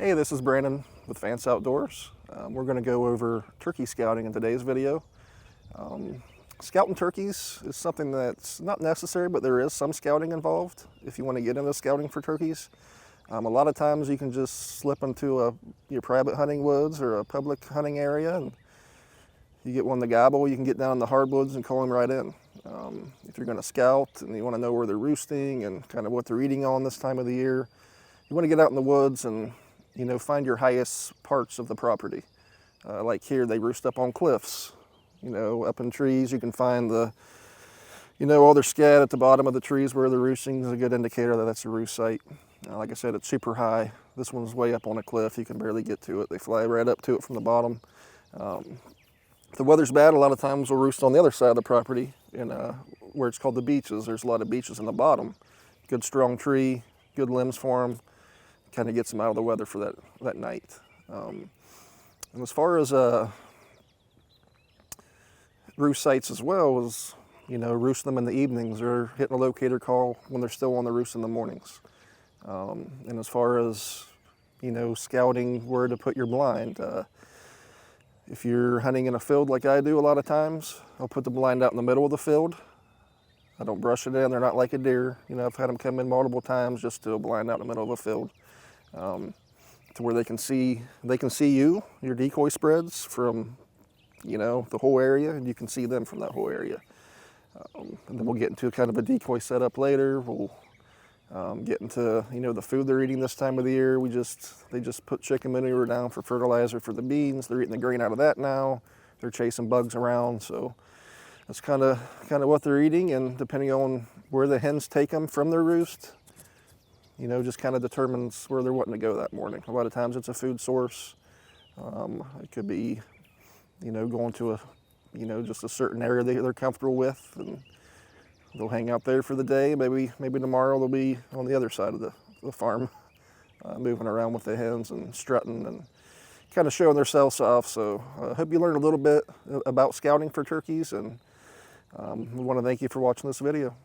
Hey, this is Brandon with Vance Outdoors. We're going to go over turkey scouting in today's video. Scouting turkeys is something that's not necessary, but there is some scouting involved if you want to get into scouting for turkeys. A lot of times you can just slip into your private hunting woods or a public hunting area, and you get one to gobble. You can get down in the hardwoods and call them right in. If you're going to scout and you want to know where they're roosting and kind of what they're eating on this time of the year, you want to get out in the woods and find your highest parts of the property. Like here, they roost up on cliffs. Up in trees, you can find all their scat at the bottom of the trees where they're roosting is a good indicator that that's a roost site. Like I said, it's super high. This one's way up on a cliff. You can barely get to it. They fly right up to it from the bottom. If the weather's bad, a lot of times we'll roost on the other side of the property in where it's called the beeches. There's a lot of beeches in the bottom. Good strong tree, good limbs for them. Kind of gets them out of the weather for that night. And as far as roost sites as well, is roost them in the evenings or hitting a locator call when they're still on the roost in the mornings. And as far as scouting where to put your blind, if you're hunting in a field like I do a lot of times, I'll put the blind out in the middle of the field. I don't brush it in. They're not like a deer. I've had them come in multiple times just to a blind out in the middle of a field. To where they can see you, your decoy spreads from, the whole area, and you can see them from that whole area. And then we'll get into kind of a decoy setup later. We'll get into, the food they're eating this time of the year. They just put chicken manure down for fertilizer for the beans. They're eating the grain out of that now. They're chasing bugs around, so that's kind of what they're eating, and depending on where the hens take them from their roost, just kind of determines where they're wanting to go that morning. A lot of times it's a food source. It could be, going to just a certain area they're comfortable with, and they'll hang out there for the day. Maybe tomorrow they'll be on the other side of the farm, moving around with the hens and strutting and kind of showing themselves off. So I hope you learned a little bit about scouting for turkeys, and we want to thank you for watching this video.